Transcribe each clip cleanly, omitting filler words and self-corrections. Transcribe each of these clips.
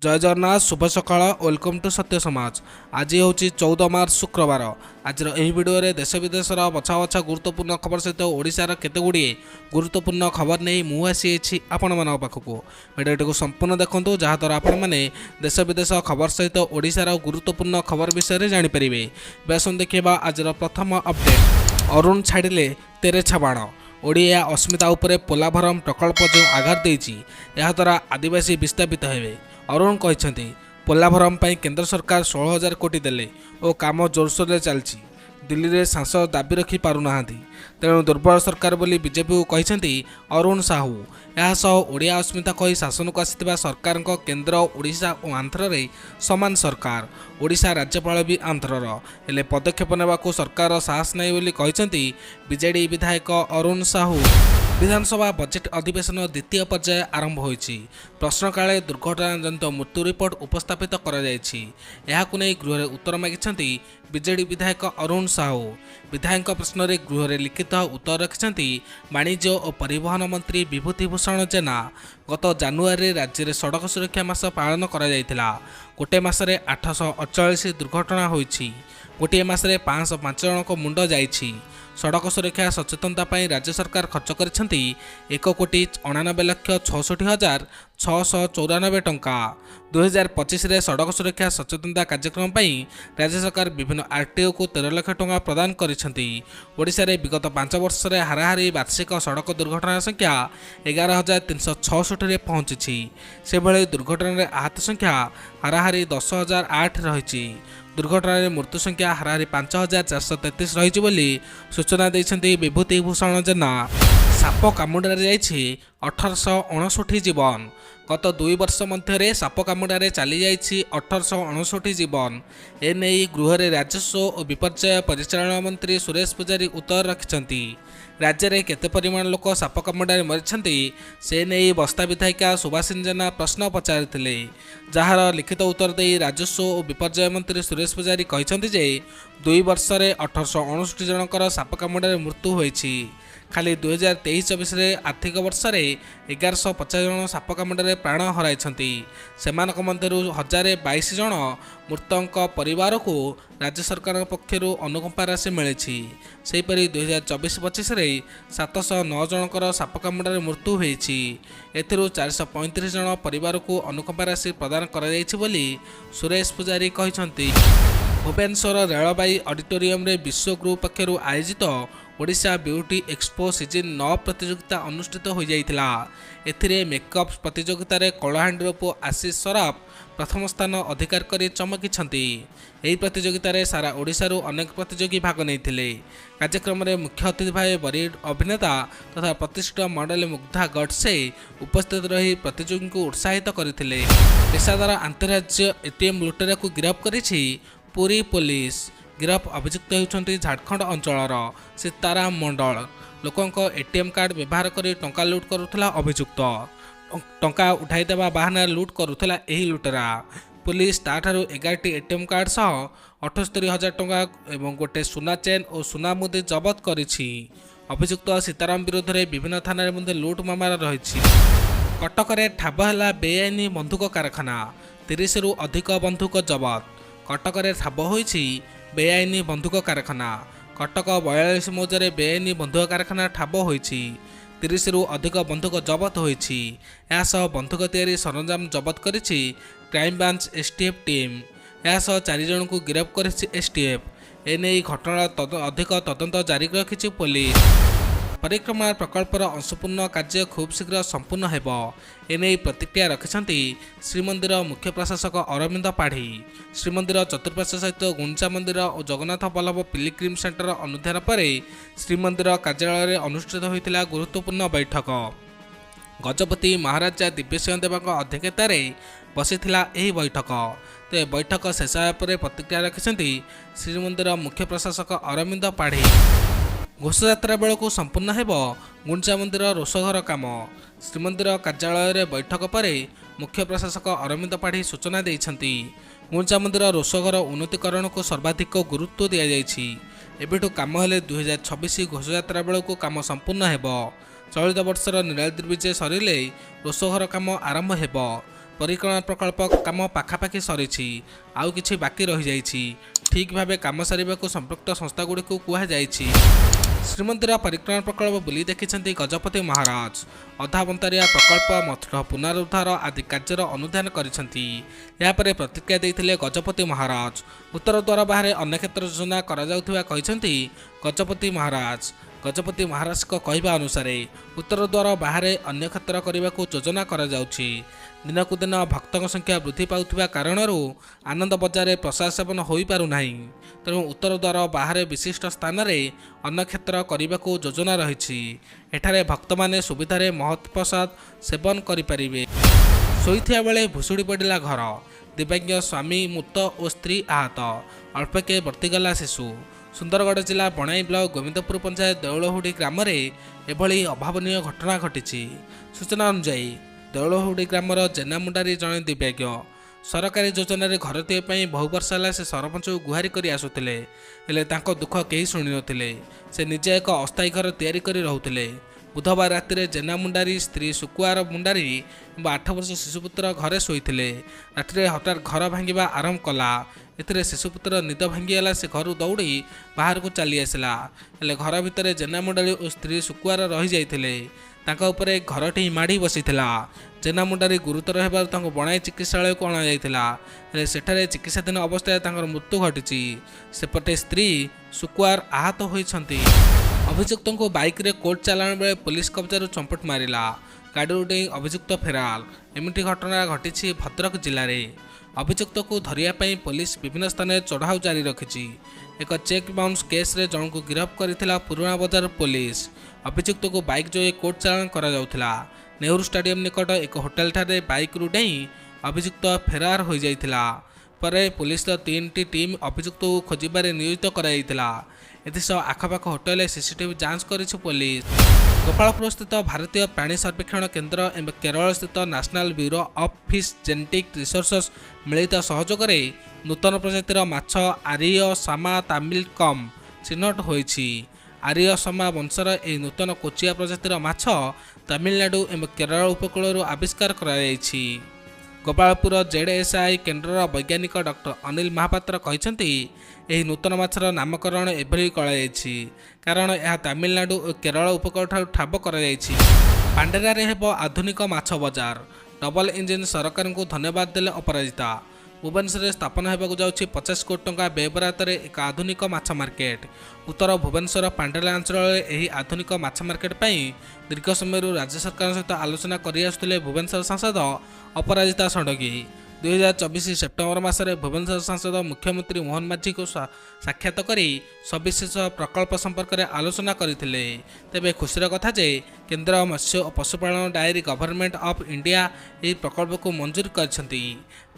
जय जगन्नाथ शुभ सकाळ welcome to सत्य समाज। आज हूँ 14 मार्च शुक्रवार। आज भिडियो देश विदेशर बछा बछा गुरुत्वपूर्ण खबर सहित ओडिशार केते गुड़िए गुरुत्वपूर्ण खबर नहीं मुझे आपण मान पाखक भिडियोटी को संपूर्ण देखूँ जहाद्वारा आपण मैंने देश विदेश खबर सहित ओडिशार गुरुत्वपूर्ण खबर विषय में जानीपर। बेस देखा आज प्रथम अपडेट। अरुण छाड़िले तेरेछा बाण ओडिया अस्मिता उपरे पोलाभरम प्रकल्प जो आघात देछि द्वारा आदिवासी विस्थापित हेबे। अरुण कहते पोलाभरम केंद्र सरकार 16,000 कोटी देले और काम जोरसोर चलती। दिल्ली में सांसद दाबी रखी पारुना तेणु दुर्बल सरकार बोली बीजेपी को कहते अरुण साहू। यह ओडिया अस्मिता कही शासन को आसी सरकार केंद्र ओडिशा और आंध्र रे समान सरकार। ओडिशा राज्यपाल भी आंध्रर हेले पदक्षेप नेबा सरकार साहस नहीं बोली कहते बीजेडी विधायक अरुण साहू। विधानसभा बजेट अधिवेशन द्वितीय पर्याय आरंभ होइछि। प्रश्नकाले दुर्घटनाजनित मृत्यु रिपोर्ट उपस्थापित करा जायछि। एहाकु नै गृह उत्तर मागिछन्ति बीजेडी विधायक अरुण साहू। विधायक प्रश्न रे गृह रे लिखित उत्तर रखिछन्ति वाणिज्य और परिवहन मंत्री विभूतिभूषण जेना। गत जानुआरी राज्य में सड़क सुरक्षा मास पालन करा जायतिला। गोटे मासरे 848 दुर्घटना होइछि। गोटे मासरे 505 जनक मुंड जाइछि। सड़क सुरक्षा सचेतनता पाई राज्य सरकार खर्च करिसेंति 1,99,66,694 टंका। 2025 रे सड़क सुरक्षा सचेतनता कार्यक्रम पाई राज्य सरकार विभिन्न आरटीओ को 13 लाख टंका प्रदान करिसेंति। ओडिशा रे विगत 5 वर्ष रे हाराहारी वार्षिक सड़क दुर्घटना संख्या 11,366 रे पहुंची। से भले दुर्घटना रे आहत संख्या हाराहारी 10,008 रही। दुर्घटना रे मृत्यु संख्या हाराहारी 5,433 रही बोली सूचना देइछन्ति विभूतिभूषण जेना। साप कामुड़ारे जाइछि 1859 जीवन। गत 2 वर्ष मध्य साप कामुड़ारे चली जाइछि 1859 जीवन। एने गृह रे राजस्व और विपर्यय परिचालन मंत्री सुरेश पुजारी उत्तर रखिछन्ति। राज्य में केते परिमाण लोक साप कामुड़ारे मरिछन्ति से नहीं बस्ता विधायिका सुभाषिनी जेना प्रश्न पचारिथिले। जार लिखित उत्तर दे राजस्व और विपर्यय मंत्री सुरेश पुजारी कहते जे 2 वर्ष में 1859 जनकर साप कामुड़ारे मृत्यु होइछि। खाली 2023-24 आर्थिक वर्ष में 1150 जन साप कामुड़ारे प्राण हराइछन्ति। सेमानक मध्यरु 1022 जन मृतक परिवार को राज्य सरकार पक्षर अनुकंपा राशि मिली। सेहीपरि 2024-25 709 जनकर साप कामुड़ारे मृत्यु होइछि। एथिरु 435 जन परिवार को अनुकंपा राशि प्रदान करा जाइछि बोली सुरेश पुजारी कहछन्ति। भुवनेश्वर रेलबाई ऑडिटोरियम रे विश्व ग्रुप पक्षर आयोजित ओडिशा ब्यूटी एक्सपो सीजन 9 प्रतियोगिता अनुष्ठित हो जाइतिला। एथिरे मेकअप प्रतियोगिता रे कलाहांडीर पुओ आशीष सराफ प्रथम स्थान अधिकार करी चमकीछन्ति। एही प्रतियोगिता रे सारा ओडिशा रो अनेक प्रतियोगी भाग नैथिले। कार्यक्रम रे मुख्य अतिथि भाई बरीड अभिनेता तथा प्रतिष्ठित मॉडल मुग्धा गडसे उपस्थित रही प्रतियोगी को उत्साहित करथिले। पेशादार अंतर्राज्य एटीएम लुटेरा को गिरफ्त करिछि पुरी पुलिस। गिरफ अभियुक्त होती झारखंड अंचलर सीताराम मंडल। लोकंक एटीएम कार्ड व्यवहार कर टंका लुट करुला अभियुक्त। टंका उठाई देवा बाहाना लुट करुला एही लुटेरा। पुलिस ताठारु 11टी एटीएम कार्ड सह 78,000 टंका एवं गोटे सुना चेन और सुना मुदी जबत करिछि। अभियुक्त सीताराम विरोध में विभिन्न थाना मध्य लुट मामला रही। कटक रे ठाब है बेआईन बंधुक कारखाना। 30 रु अधिक बंधुक जबत। कटक रे ठाब होइछि बेआईन बंधुक कारखाना। कटक 42 मौजारे बेआईन बंधुक कारखाना ठाब होइछि। 30 रु अधिक बंधुक जबत होइछि। यासह बंधुक तैयारी सरंजाम जबत करिछि क्राइम ब्रांच एसटीएफ टीम। यासह 4 जन को गिरफ्त करिछि एसटीएफ। एने घटना अधिक तदंत जारी रखिछि पुलिस। परिक्रमा प्रकल्पर अंशपूर्ण कार्य खूब शीघ्र संपूर्ण हेब एने प्रतिक्रिया रखिछन्ति श्रीमंदिर मुख्य प्रशासक अरविंद पाढ़ी। श्रीमंदिर चतुर्पार्श्व सहित गुंडा मंदिर और जगन्नाथ बल्लभ पिलग्रिम सेंटर अनुध्यान पर श्रीमंदिर कार्यालय में अनुष्ठित होइतिला गुरुत्वपूर्ण बैठक। गजपति महाराजा दिव्यसिंह देव अध्यक्षतार बसीथिला एही बैठक। तो बैठक शेष होगा प्रतिक्रिया रखिछन्ति श्रीमंदिर मुख्य प्रशासक अरविंद पाढ़ी। घोषयात्रा बेलू संपूर्ण हेब गुंडा मंदिर रोषघर काम। श्रीमंदिर कार्यालय में बैठक पर मुख्य प्रशासक अरविंद पाढ़ी सूचना देइछन्ति। गुंडा मंदिर रोषघर उन्नतीकरण को सर्वाधिक गुरुत्व दि जाइछि। एबेठु काम हेले 2026 घोषयात्रा बेलू काम संपूर्ण हेब। चलित वर्षर नीलाद्रि विजय सरिले रोषघर काम आरंभ हेब। परिक्रमा प्रकल्प काम पाखापाखि सरी आउ किछि बाकी रही जाइछि ठीक भावे काम सारिबाकू संपृक्त संस्थागुड़िक कुहाଯାଇଛି। श्रीमंदिर परिक्रमा प्रकल्प बुली देखिछन्ति गजपति महाराज। अधाबंतारिया प्रकल्प मठ पुनरुद्धार आदि कार्यर अनुधान करिछन्ति। यापरे प्रतिक्रिया देइथिले गजपति महाराज। उत्तर द्वार बाहर अन्य क्षेत्र योजना करा जाउथिबा कहिछन्ति गजपति महाराज। गजपति महाराज को कहवा अनुसार उत्तर द्वार बाहर अन्य क्षेत्र करने को योजना करा जाउछि। दिनकु दिन भक्तों संख्या वृद्धि पाउथिबा कारणरू आनंद बजार प्रसाद सेवन हो पारु नाही। तेणु उत्तर द्वार बाहर विशिष्ट स्थान में अन्न क्षेत्र करने को योजना रही। एठारे भक्त माने सुविधारे महत् प्रसाद सेवन करिपारिबे। शोइथिया बेले भुसुड़ी पड़िला घर। दिव्यांग स्वामी मृत और स्त्री आहत। अल्पके वर्तीगला शिशु। सुंदरगढ़ जिला बणाई ब्लॉक गोविंदपुर पंचायत देउलहुडी ग्राम में एभली अभावनीय घटना घटी। सूचना अनुसार देउलहुडी ग्रामर जेनामुंडारी जड़े दिव्यांग सरकारी योजन घर देवाई बहु वर्ष है से सरपंच को गुहारी कर आसुले हेले तांको दुख कहीं शुणी नथिले। से निजे एक अस्थायी घर तैयारी कर रहुले। बुधवार राति जेनामुंडारी स्त्री सुकुआर मुंडारी 8 वर्ष शिशुपुत्र घरे शोइथिले। राति हठात घर भांगिबा आरंभ कला। एथिरे शिशुपुत्र निद भांगीगला। से घर दौड़ी बाहर को चली आसला हेले घर भितर जेनामुंडारी और स्त्री सुकुआर रही जाइथिले। तांका उपरे घरटी माड़ी बसीथिला। जेनामुंडारी गुरुतर हेबार तांको बणाई चिकित्सालय को अणा जाइथिला हेले सेठारे चिकित्साधीन अवस्था तांकर मृत्यु घटिछि। सेपटे स्त्री सुकुआर आहत होइछन्ति। अभियुक्तों को बाइक रे कोर्ट चालाण बेले पुलिस कब्जारू चंपट मारिला। गाड़ी डेई अभियुक्त फेराल। एमिटी घटना घटी भद्रक जिले में। अभियुक्त को धरिया पुलिस विभिन्न स्थान में चढ़ाऊ जारी रखी। एक चेक बाउंस केस रे जन को गिरफ्त करथिला पुराणा बजार पुलिस। अभियुक्त को बाइक जो कोर्ट चालाण करा जाउथिला। नेहरू स्टेडियम निकट एक होटेल ठारे बाइक रु डेई अभियुक्त फेरार हो जाइथिला। परे पुलिस 3टी टीम अभियुक्त को खोजिबारे नियोजित कराइथिला। एथिसह आखपाख होटेल सीसीटीवी जांच करिछि पुलिस। गोपालपुर स्थित भारतीय प्राणी सर्वेक्षण केन्द्र एवं केरल स्थित national bureau of fish genetic resources मिलित सहयोग में नूतन प्रजातिर माछ आरिय सामा तामिल कम चिन्हट होइछि। आरिय सामा वंशर यह नूतन कोचिया प्रजातिर माछ तमिलनाडु एवं केरल उपकूल आविष्कार कराଯାଇଛି। गोपालपुर जेडएसआई केन्द्र वैज्ञानिक डॉक्टर अनिल महापात्र कहते यह नूतन माछर नामकरण एभली कराଯାଇଛି कारण यह तमिलनाडु और केरल उपकूल ठाब कराଯାଇଛି। पांडेरारे हेबो आधुनिक माछ बजार। डबल इंजिन सरकार को धन्यवाद देले अपराजिता। भुवनेश्वर स्थापन होगा जाउछि 50 कोटी टंका व्ययबरातर एक आधुनिक माछ मार्केट। उत्तर भुवनेश्वर पांडेरा अंचल में आधुनिक माछ मार्केट पर दीर्घ समय राज्य सरकार सहित आलोचना कर भुवनेश्वर सांसद अपराजिता षडंगी। 2024 सेप्टेम्बर मासरे भुवनेश्वर सांसद मुख्यमंत्री मोहन माझी को साक्षात करी सविशेष प्रकल्प संपर्क में आलोचना करथिले। तेबे खुशीर कथा जे केंद्र मत्स्य और पशुपालन डायरी गवर्नमेंट ऑफ इंडिया यह प्रकल्प को मंजूर करछंती।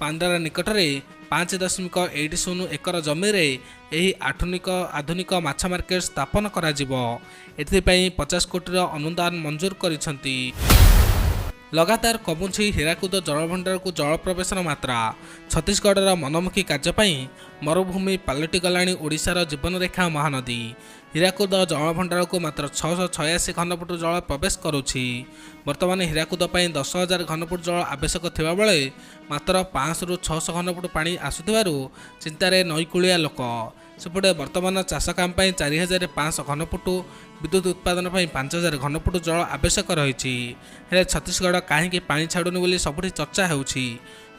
पांडारा निकट में 5.80 एकर जमी रे यही आधुनिक माछ मार्केट स्थापन करा जिवो। एथिपाई 50 कोटी अनुदान मंजूर करिछंती। लगातार कमुछि हीराकुद जलभंडार को जल प्रवेशन मात्रा। छत्तीसगढ़ मनमुखी कार्यपाई मरुभूमि पलटि गलाणी ओडिशार जीवनरेखा महानदी। हीराकुद जलभंडार को मात्र 686 घनफुट जल प्रवेश करुछि। वर्तमान हीराकुद 10,000 घनफुट जल आवश्यक थिबा बेले मात्र 500 ରୁ 600 घनफुट पानी आसुथिबारु चिंतारे नईकूलिया लोक। सेपटे वर्तमान चाष काम 4,500 घनफुट विद्युत उत्पादन 5,000 घनफुट जल आवश्यक रही। छत्तीसगढ़ कहीं पानी छाड़ुनी बोली सबुठी चर्चा होउछि।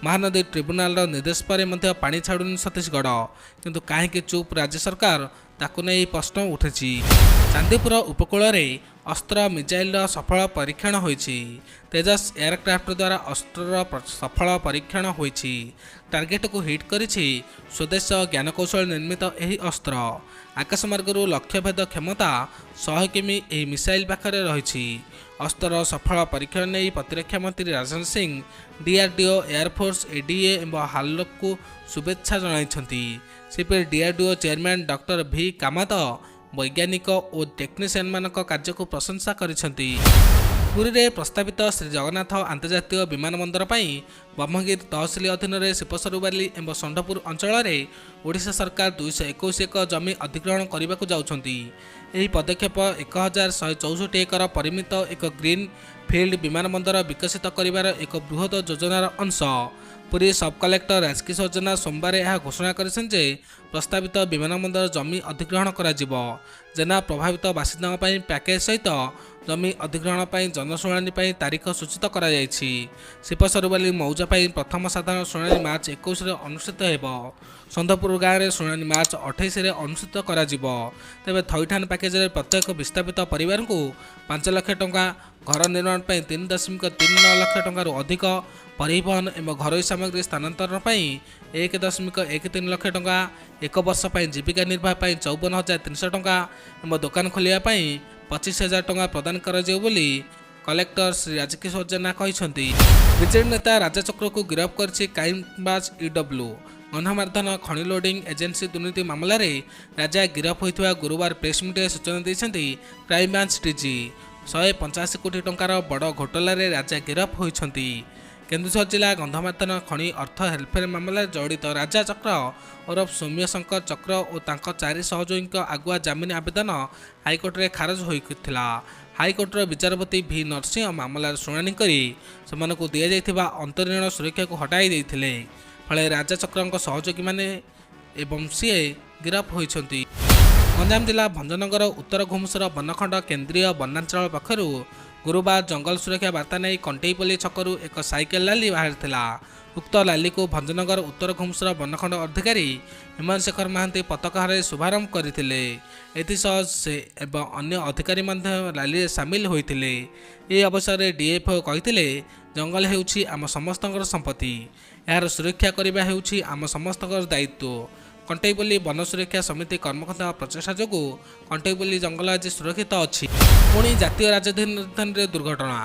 महानदी ट्रिब्यूनाल निर्देश पर पानी छाड़ुनी छत्तीसगढ़ किंतु कहीं चुप राज्य सरकार ताकू नहीं प्रश्न उठी। चांदीपुर उपकूल में अस्त्र मिसाइल सफल परीक्षण होइछि। तेजस एयरक्राफ्ट द्वारा अस्त्र सफल परीक्षण होइछि। टार्गेट को हिट करिछि स्वदेश ज्ञानकौशल निर्मित यही अस्त्र। आकाशमार्ग लक्ष्यभेद क्षमता 100 किमी यह मिसाइल पाखरे रही। अस्त्र सफल परीक्षण नहीं प्रतिरक्षा मंत्री Rajnath Singh DRDO air force ADA एवं हाल को शुभेच्छा जणाइछन्ति। सेपरि डीआरडीओ चेयरमैन डॉक्टर भी कामत वैज्ञानिक और टेक्नीशियन मान कार्य को प्रशंसा करिछन्ति। पुरी रे प्रस्तावित श्री जगन्नाथ अंतर्जातीय विमानबंदर पर ब्रह्मगिरी तहसिल अधीन में शिपसरुबाली एवं षंढपुर अंचल में ओडिशा सरकार 221 एकर जमी अधिग्रहण करने को जाउछंती। यह पदक्षेप 1164 एकर परिमित एक ग्रीन फील्ड विमानबंदर विकसित कर एक बृहत योजनार अंश। पुरी सब कलेक्टर राजकिशोर जेना सोमवार यह घोषणा करेछन्ते प्रस्तावित विमानबंदर जमी अधिग्रहण कराजिबो। जेना प्रभावित बासिंदा पैकेज सहित जमी अधिग्रहण जनशुणाणी तारीख सूचित कराଯାଇଛି। शिपसरुबाली मौजा प्रथम साधारण शुणाणी मार्च 21 रे अनुष्ठित हेबो। षंढपुर गाँव में शुणाणी मार्च 28 रे अनुष्ठित कराजिबो। तेबे थैठान पैकेज रे प्रत्येक विस्थापित परिवार को 5 लाख टंका, घर निर्माण 3.39 लाख टंकार अधिक, परिवहन एवं घरोई सामग्री स्थानांतरण 1.13 लाख टंका, एक वर्ष जीविका निर्वाह 54,300 टंका एवं दुकान खोलिया 25,000 टंका प्रदान कराଯିବ ବୋଲି कलेक्टर श्री राजकिशोर जेना कहते। बीजेडी नेता राजा चक्र को गिरफ्त कर क्राइमब्रांच ईडब्ल्यू गंधमार्दन खनि लोडिंग एजेंसी दुर्नीति मामलें राजा गिरफ्त होता गुरुवार प्रेस मीट सूचना देते क्राइमब्रांच डीजी। 185 कोटी टंकार बड़ घोटाला राजा गिरफ्त होती। केन्दुझर जिला गंधमार्दन खनि अर्थ हेरफेर मामलें जड़ित राजा चक्र ओरफ सौम्य शंकर चक्र और तांको 4 सहयोगी आगुआ जमीन आवेदन हाइकोर्ट में खारज होता। हाइकोर्टर विचारपति भी नरसिंह मामलार शुणाणी करी सेमानकु दिया जाइथिबा अंतरीण सुरक्षा को हटाई देथिले। फले राजा चक्रଙ୍କ सहयोगी माने एवं सीए गिरफ्त होइछन्ति। गंजाम जिला भंजनगर उत्तर घुमुसर बनखंड केन्द्रीय वनांचल पक्षर गुरुवार जंगल सुरक्षा वार्ता नहीं कंटेईपल्ली छकरू एक साइकेल लाली बाहर। उक्त लाली को भंजनगर उत्तर घुमुसर बनखंड अधिकारी हेमंत शेखर महांती पताका हराई शुभारंभ करथिले। एथिसह से एवं अन्य अधिकारी लाली सामिल होइथिले। ए अवसर में डीएफओ कहिथिले जंगल हेउछि आम समस्तଙ୍କର संपत्ति, यार सुरक्षा करबा हेउछि आम समस्तଙ୍କର दायित्व। कंटेईपल्ली वन सुरक्षा समिति कर्मकर्ता प्रचेषा जोगु कंटेईपल्ली जंगल आज सुरक्षित अच्छी। पुणी जातीय राजधानी दुर्घटना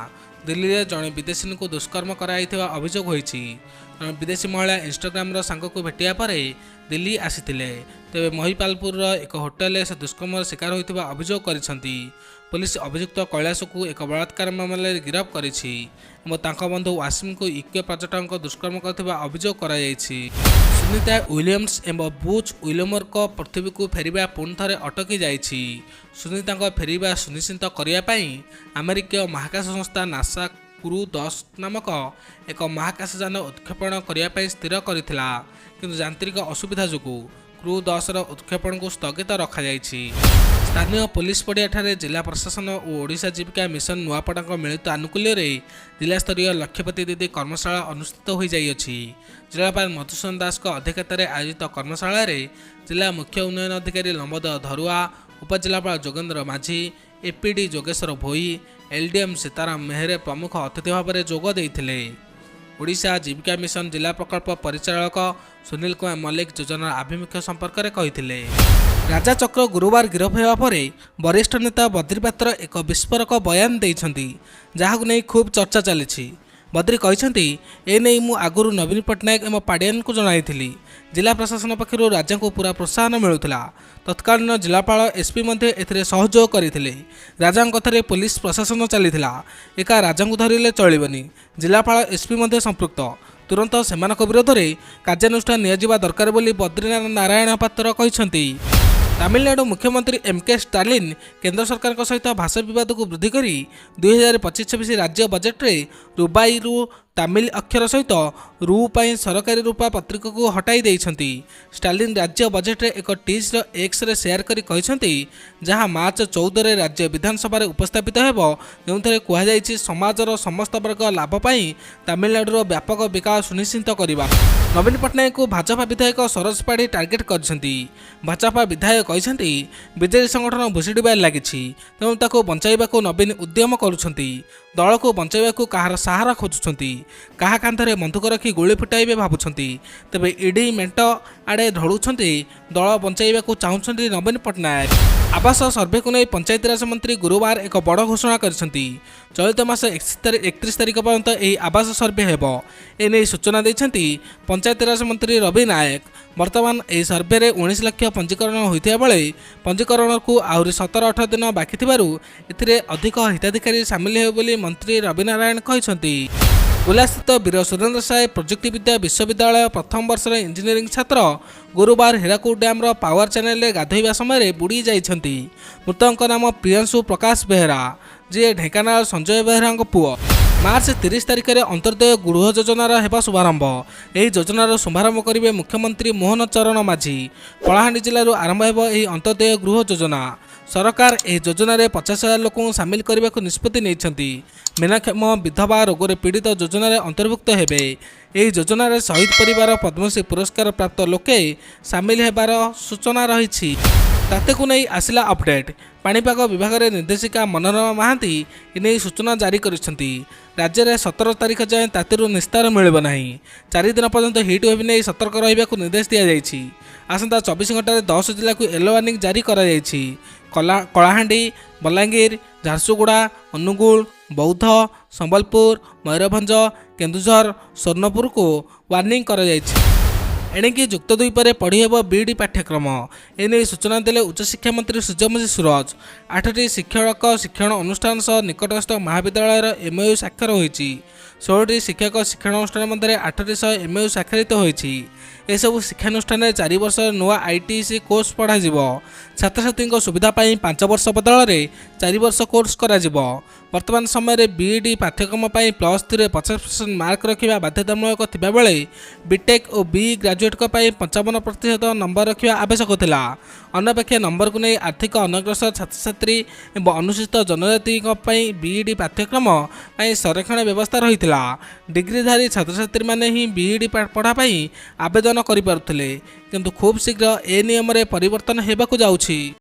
दिल्ली में जड़े विदेशी को दुष्कर्म कराई अभियोग होती। जड़े विदेशी महिला इंस्टाग्राम सांग को भेटिया पर दिल्ली आसीथिले। तेबे महिपालपुर एक होटेल से दुष्कर्म शिकार होता अभियोग करिसेंती। पुलिस अभियुक्त कैलाश को एक बलात्कार मामलें गिरफ्त करिछि एवं तांको बंधु वासिम को यूके पर्यटक दुष्कर्म करथिबा अभियोग कराଯାଇଛି। सुनीता विलियम्स एवं बुच विलियमर को पृथ्वी को फेरिबा पुणी थे अटकी जाइछि। सुनीता फेरिबा सुनिश्चित करने अमेरिकीय महाकाश संस्था नासा क्रू 10 नामक एक महाकाशयान उत्क्षेपण करने स्थिर करथिला, किंतु यांत्रिक असुविधा जोगु क्रू 10 उत्क्षेपण को स्थगित रखा जाइछि। स्थानीय पुलिस पड़िया ठारे जिला प्रशासन और ओडिशा जीविका मिशन नुआपड़ा मिलित आनुकूल्य जिला स्तरीय लक्ष्यपति दीदी कर्मशाला अनुष्ठित हो जाइछि। जिलापाल मधुसूदन दास अध्यक्षतार आयोजित कर्मशाला जिला मुख्य उन्नयन अधिकारी लंबोदर धरुआ, उपजिलापाल जोगेन्द्र माझी, एपीडी जोगेश्वर भोई, एलडीएम सीताराम मेहरे प्रमुख अतिथि भाव में जोग देइथिले। ओडिशा जीविका मिशन जिला प्रकल्प परिचालक सुनील कुमार मल्लिक योजना आभिमुख्य संपर्क में कहिथिले। राजा चक्र गुरुवार गिरफ्त होगा पर वरिष्ठ नेता बद्री पात्र एक विस्फोरक बयान देइछन्ति, जहाकु नै खूब चर्चा चली। बद्री कहते एने मु आगुरु नवीन पट्टनायक एवं पाडियान को जणाइथिली। जिला प्रशासन पक्षर राजा को पूरा प्रोत्साहन मिलूला। तत्कालीन जिलापाल एसपी एथिरे सहयोग करथिले। राजा कथार पुलिस प्रशासन चलीथिला। एका राजा को धरिले चलिबनी। जिलापाल एसपी संपृक्त, तुरंत सेमानक विरोध में कार्यानुष्ठान नियाजिबा दरकार बोली बद्री नारायण पात्र कहते। तमिलनाडु मुख्यमंत्री एमके स्टालिन केंद्र सरकार सहित भाषा विवाद को वृद्धि कर 2025-26 राज्य बजेट में रुबाई रु तमिल अक्षर सहित रु पर सरकारी रूपा पत्रिका को हटाई देइछन्ति। स्टालिन राज्य बजेट रे एक टीजर एक्स रे शेयर करी कहते जहां मार्च 14 रे राज्य विधानसभा रे उपस्थापित हेबो, जोंथरे कुहा जायछि समाजर समस्त वर्ग लाभ पाई तमिलनाडुर व्यापक विकास सुनिश्चित करबा। नवीन पट्टनायक को भाजपा विधायक सरोज पाढ़ी टार्गेट करछन्ति। भाजपा विधायक कहछन्ति बीजेपी संगठन भुषुड़बार लागिछि, तेणु ताको बंचाइबाको नवीन उद्यम करुछन्ति। दल को बंचाइबाको कहार सहारा खोजुछन्ति, कहा कांधरे बंधुक रखी गोली फुटाइबे भाबुछन्ति। तेबे ईडी मेंट आड़े ढळुछन्ति, दल बंचाइबाको चाहुछन्ति नवीन पट्टनायक। आवास सर्भे को नहीं पंचायतीराज मंत्री गुरुवार एक बड़ घोषणा करिसेंती। चलित मास 31 तारिख पर्यंत यह आवास सर्भे हेबो एने सूचना देइछंती पंचायतीराज मंत्री रवि नायक। वर्तमान यह सर्भे रे 19 लाख पंजीकरण होइथिया बेले पंजीकरण को आहुरी 17-18 दिन बाकी थिबारु एथिरे अधिक हिताधिकारी सामिल हेबो बोली मंत्री रवि नारायण कहिसंती। बुलास्थित वीर सुरेंद्र साय प्रजुक्ति विद्या विश्वविद्यालय प्रथम वर्ष इंजीनियरिंग छात्र गुरुवार हीराकुद डैम्र पावर चैनल गाधोइबा समय बुड़ी जाइछंती। मृतक नाम प्रियांशु प्रकाश बेहरा जी ढेंकानाल संजय बेहरा पुओ। मार्च 30 तारिख में अंत्योदय गृह योजनार हेबा शुभारंभ। यह योजनार शुभारंभ करेंगे मुख्यमंत्री मोहन चरण माझी। कलाहांडी जिलूर आरंभ हेबो यह अंत्योदय गृह योजना। सरकार यह योजना 50,000 लोक सामिल करने को निष्पत्ति नहीं। मीनाक्षम विधवा रोग पीड़ित योजन अंतर्भुक्त हेबे। यह योजन शहीद परिवार पद्मश्री पुरस्कार प्राप्त लोके सामिल हेबार सूचना रही। ताते को नहीं आसिला अपडेट। पाणीपाग विभाग निर्देशिका मनोरमा महांती इने सूचना जारी करिसेंती। राज्य में 17 तारिख जाए तातीरू निस्तार मिलिब नाही। 4 दिन पर्यंत हिट वेव नहीं सतर्क रहिबाकु निर्देश दिया जायछि। आसंता 24 घंटे 10 जिला को येलो वार्निंग जारी करा जायछि। कलाहांडी, बलांगीर, झारसुगुड़ा, अनुगुल, बौद्ध, संबलपुर, मयूरभंज, केन्दुझर, स्वर्णपुर को वार्निंग करा जायछि। एणिकी जुक्त 2 पर पढ़ी हेब बीईडी पाठ्यक्रम। एने सूचना देले उच्चशिक्षा मंत्री सूर्यवंशी सूरज। 8टी शिक्षक शिक्षण अनुष्ठान सह निकटस्थ महाविद्यालय एमओयू स्वाक्षर होईछि। 16टी शिक्षक शिक्षण अनुष्ठान मध्य 8टी सह एमओयू स्वाक्षरित होईछि। एसबू शिक्षानुष्ठान 4 वर्ष नुआ आईटीसी कोर्स पढ़ा छात्र छात्री सुविधा 5 वर्ष बदल 4 वर्ष कोर्स करा। वर्तमान समय बीईडी पाठ्यक्रम +3 50% मार्क रखा बाध्यतामूलक थिबा बेले बीटेक और बी ग्रेजुएट 55% नंबर रखा आवश्यक थिला। अन्यपक्षे नंबर को नहीं आर्थिक अनग्रसर छात्र छात्री और अनुसूचित जनजाति बीईडी पाठ्यक्रम संरक्षण व्यवस्था रही। डिग्रीधारी छात्र छात्री माने ही बीईडी पढ़ाई आवेदन करिपारुथिले, किंतु खूब शीघ्र ए नियम रे परिवर्तन हेबाकु जाउछि।